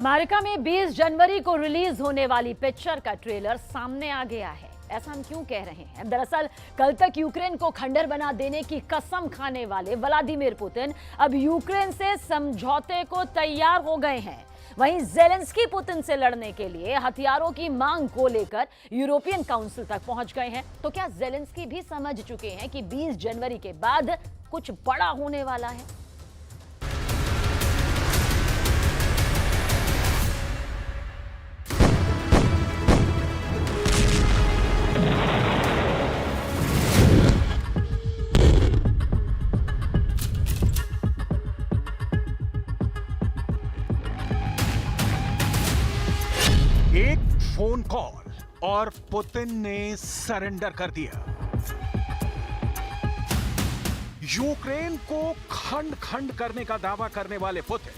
America में 20 जनवरी को release होने वाली पिक्चर का ट्रेलर सामने आ गया है। ऐसा हम क्यों कह रहे हैं? दरअसल कल तक यूक्रेन को खंडर बना देने की कसम खाने वाले व्लादिमीर पुतिन अब यूक्रेन से समझौते को तैयार हो गए हैं। वहीं जेलेंस्की पुतिन से लड़ने के लिए हथियारों की मांग को लेकर यूरोपियन काउंसिल तक पहुंच गए हैं। तो क्या जेलेंस्की भी समझ चुके हैं कि 20 जनवरी के बाद कुछ बड़ा होने वाला है? एक फोन कॉल और पुतिन ने सरेंडर कर दिया। यूक्रेन को खंड खंड करने का दावा करने वाले पुतिन,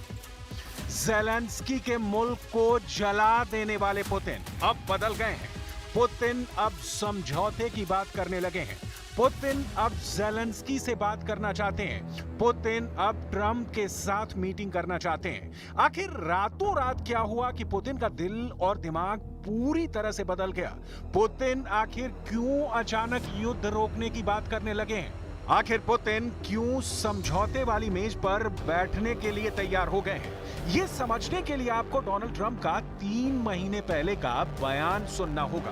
जेलेंस्की के मुल्क को जला देने वाले पुतिन अब बदल गए हैं। पुतिन अब समझौते की बात करने लगे हैं। पुतिन अब जेलेंस्की से बात करना चाहते हैं। पुतिन अब ट्रंप के साथ मीटिंग करना चाहते हैं। आखिर रातों रात क्या हुआ कि पुतिन का दिल और दिमाग पूरी तरह से बदल गया? पुतिन आखिर क्यों अचानक युद्ध रोकने की बात करने लगे हैं? आखिर पुतिन क्यों समझौते वाली मेज पर बैठने के लिए तैयार हो गए हैं? ये समझने के लिए आपको डोनाल्ड ट्रंप का 3 महीने पहले का बयान सुनना होगा।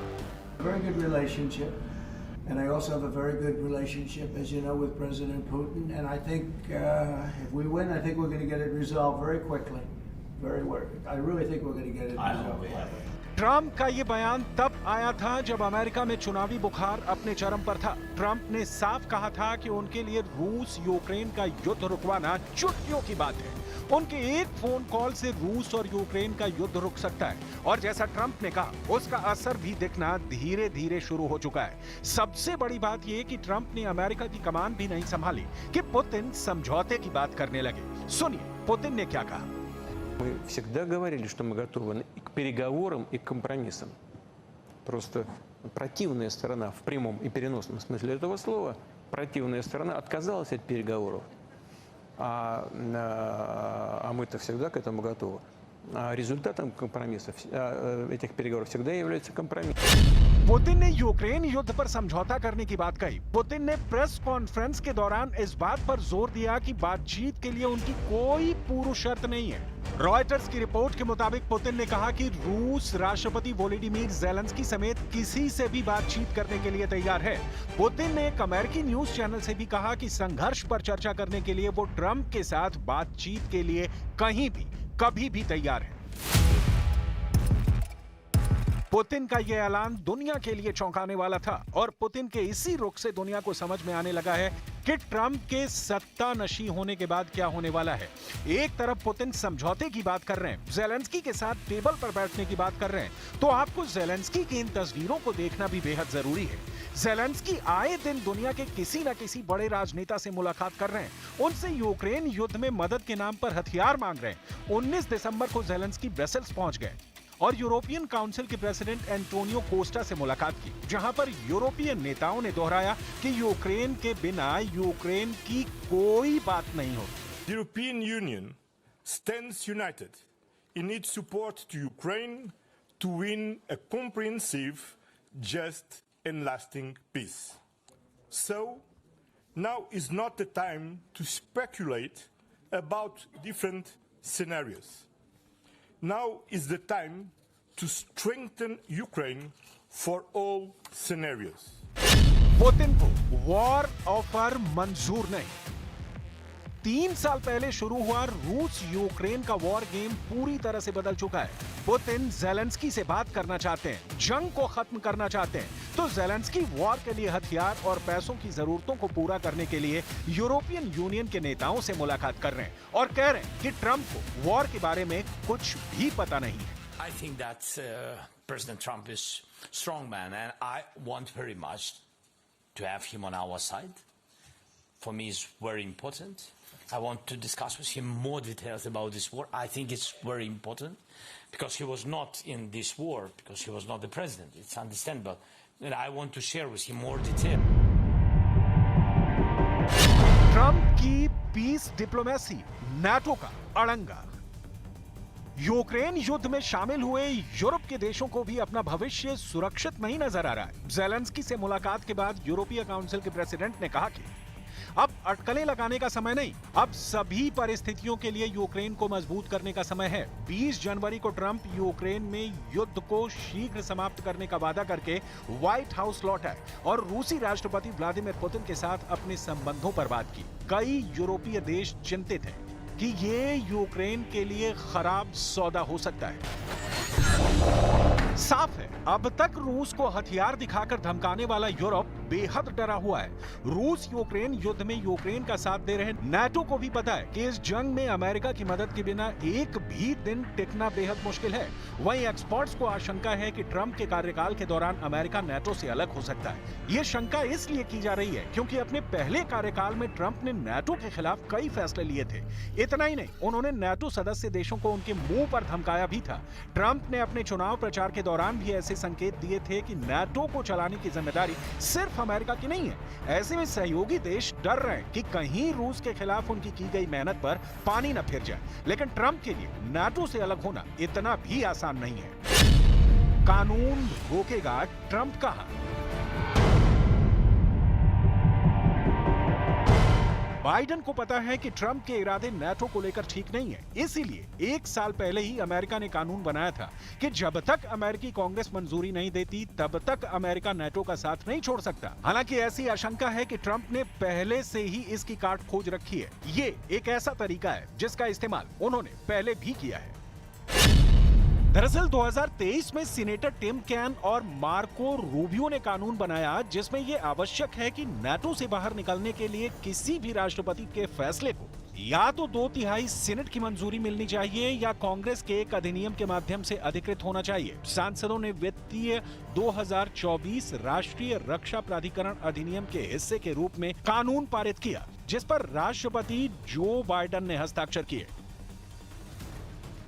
Very good relationship, and I also have a very good relationship, as you know, with President Putin. And I think if we win, I think we're going to get it resolved very quickly. I really think we're going to get it resolved. Trump का ये बयान तब आया था जब America में चुनावी बुखार अपने चरम पर था। ट्रंप ने साफ कहा था कि उनके लिए रूस यूक्रेन का युद्ध रुकवाना चुटकियों की बात है। उनके एक फोन कॉल से रूस और यूक्रेन का युद्ध रुक सकता है। और जैसा ट्रंप ने कहा, उसका असर भी दिखना धीरे धीरे शुरू हो चुका है। सबसे बड़ी बात यह कि ट्रंप ने अमेरिका की कमान भी नहीं संभाली कि पुतिन समझौते की बात करने लगे। सुनिए पुतिन ने क्या कहा। Мы всегда говорили, что мы готовы и к переговорам, и к компромиссам. Просто противная сторона в прямом и переносном смысле этого слова, противная сторона отказалась от переговоров, а мы-то всегда к этому готовы. А результатом компромиссов, этих переговоров всегда является компромисс. पुतिन ने यूक्रेन युद्ध पर समझौता करने की बात कही। पुतिन ने प्रेस कॉन्फ्रेंस के दौरान इस बात पर जोर दिया कि बातचीत के लिए उनकी कोई पूर्व शर्त नहीं है। रॉयटर्स की रिपोर्ट के मुताबिक पुतिन ने कहा कि रूस राष्ट्रपति वोलोडिमीर जेलेंस्की समेत किसी से भी बातचीत करने के लिए तैयार है। पुतिन ने एक अमेरिकी न्यूज चैनल से भी कहा कि संघर्ष पर चर्चा करने के लिए वो ट्रंप के साथ बातचीत के लिए कहीं भी कभी भी तैयार है। पुतिन का यह ऐलान दुनिया के लिए चौंकाने वाला था और पुतिन के इसी रुख से दुनिया को समझ में आने लगा है कि ट्रंप के सत्ता नशी होने के बाद क्या होने वाला है। एक तरफ पुतिन समझौते की बात कर रहे हैं, जेलेंस्की के साथ टेबल पर बैठने की बात कर रहे हैं, तो आपको जेलेंस्की की इन तस्वीरों को देखना भी बेहद जरूरी है। जेलेंस्की आए दिन दुनिया के किसी न किसी बड़े राजनेता से मुलाकात कर रहे हैं, उनसे यूक्रेन युद्ध में मदद के नाम पर हथियार मांग रहे हैं। 19 दिसंबर को जेलेंस्की ब्रसेल्स पहुंच गए और यूरोपियन काउंसिल के प्रेसिडेंट एंटोनियो कोस्टा से मुलाकात की, जहां पर यूरोपियन नेताओं ने दोहराया कि यूक्रेन के बिना यूक्रेन की कोई बात नहीं होगी। European Union stands united in its support to Ukraine to win a comprehensive, just and lasting peace. So, now is not the time to speculate about different scenarios. Now is the time to strengthen Ukraine for all scenarios. Putin को war offer मंजूर नहीं। 3 साल पहले शुरू हुआ रूस Ukraine का war game पूरी तरह से बदल चुका है। पुतिन जेलेंस्की से बात करना चाहते हैं, जंग को खत्म करना चाहते हैं, तो जेलेंस्की वॉर के लिए हथियार और पैसों की जरूरतों को पूरा करने के लिए यूरोपियन यूनियन के नेताओं से मुलाकात कर रहे हैं और कह रहे हैं कि ट्रंप को वॉर के बारे में कुछ भी पता नहीं है। I think that President Trump is strong man, and I want very much to have him on our side. For me, it's very important. I want to discuss with him more details about this war. I think it's very important because he was not in this war, because he was not the president. It's understandable. And I want to share with him more detail. Trump की piece diplomacy NATO का अड़ंगा। Ukraine युद्ध में शामिल हुए Europe के देशों को भी अपना भविष्य सुरक्षित नहीं नजर आ रहा है। ज़ेलेंस्की से मुलाकात के बाद यूरोपीय काउंसिल के प्रेसिडेंट ने कहा कि अब अटकलें लगाने का समय नहीं, अब सभी परिस्थितियों के लिए यूक्रेन को मजबूत करने का समय है। 20 जनवरी को ट्रंप यूक्रेन में युद्ध को शीघ्र समाप्त करने का वादा करके व्हाइट हाउस लौटा और रूसी राष्ट्रपति व्लादिमीर पुतिन के साथ अपने संबंधों पर बात की। कई यूरोपीय देश चिंतित हैं कि ये यूक्रेन के लिए खराब सौदा हो सकता है। साफ है, अब तक रूस को हथियार दिखाकर धमकाने वाला यूरोप बेहद डरा हुआ है। रूस यूक्रेन युद्ध में यूक्रेन का साथ दे रहे नाटो को भी पता है कि इस जंग में अमेरिका की मदद के बिना एक भी दिन टिकना बेहद मुश्किल है। वहीं एक्सपर्ट्स को आशंका है कि ट्रंप के कार्यकाल के दौरान अमेरिका नाटो से अलग हो सकता है। ये शंका इसलिए की जा रही है क्योंकि अपने पहले कार्यकाल में ट्रंप ने नाटो के खिलाफ कई फैसले लिए थे। इतना ही नहीं, उन्होंने नाटो सदस्य देशों को उनके मुंह पर धमकाया भी था। ट्रंप ने अपने चुनाव प्रचार के दौरान भी ऐसे संकेत दिए थे कि नाटो को चलाने की जिम्मेदारी सिर्फ अमेरिका की नहीं है। ऐसे में सहयोगी देश डर रहे हैं कि कहीं रूस के खिलाफ उनकी की गई मेहनत पर पानी न फिर जाए। लेकिन ट्रंप के लिए नाटो से अलग होना इतना भी आसान नहीं है। कानून रोकेगा ट्रंप कहां? बाइडेन को पता है कि ट्रंप के इरादे नाटो को लेकर ठीक नहीं है। इसीलिए 1 साल पहले ही अमेरिका ने कानून बनाया था कि जब तक अमेरिकी कांग्रेस मंजूरी नहीं देती तब तक अमेरिका नाटो का साथ नहीं छोड़ सकता। हालांकि ऐसी आशंका है कि ट्रंप ने पहले से ही इसकी काट खोज रखी है। ये एक ऐसा तरीका है जिसका इस्तेमाल उन्होंने पहले भी किया है। दरअसल 2023 में सीनेटर टिम कैन और मार्को रूबियो ने कानून बनाया जिसमें यह आवश्यक है कि नाटो से बाहर निकलने के लिए किसी भी राष्ट्रपति के फैसले को या तो 2/3 सीनेट की मंजूरी मिलनी चाहिए या कांग्रेस के एक अधिनियम के माध्यम से अधिकृत होना चाहिए। सांसदों ने वित्तीय 2024 राष्ट्रीय रक्षा प्राधिकरण अधिनियम के हिस्से के रूप में कानून पारित किया जिस पर राष्ट्रपति जो बाइडेन ने हस्ताक्षर किए।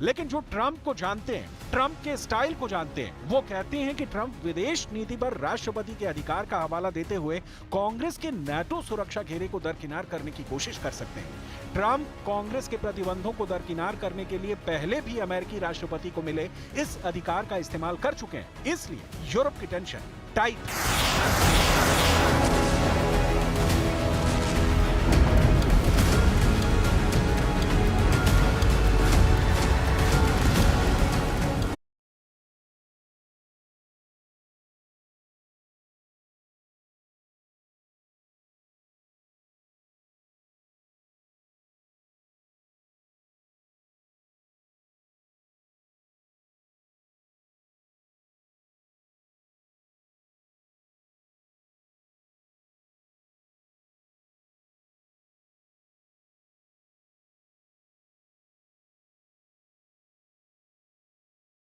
लेकिन जो ट्रंप को जानते हैं, ट्रंप के स्टाइल को जानते हैं, वो कहते हैं कि ट्रंप विदेश नीति पर राष्ट्रपति के अधिकार का हवाला देते हुए कांग्रेस के नाटो सुरक्षा घेरे को दरकिनार करने की कोशिश कर सकते हैं। ट्रंप कांग्रेस के प्रतिबंधों को दरकिनार करने के लिए पहले भी अमेरिकी राष्ट्रपति को मिले इस अधिकार का इस्तेमाल कर चुके हैं। इसलिए यूरोप की टेंशन टाइट है।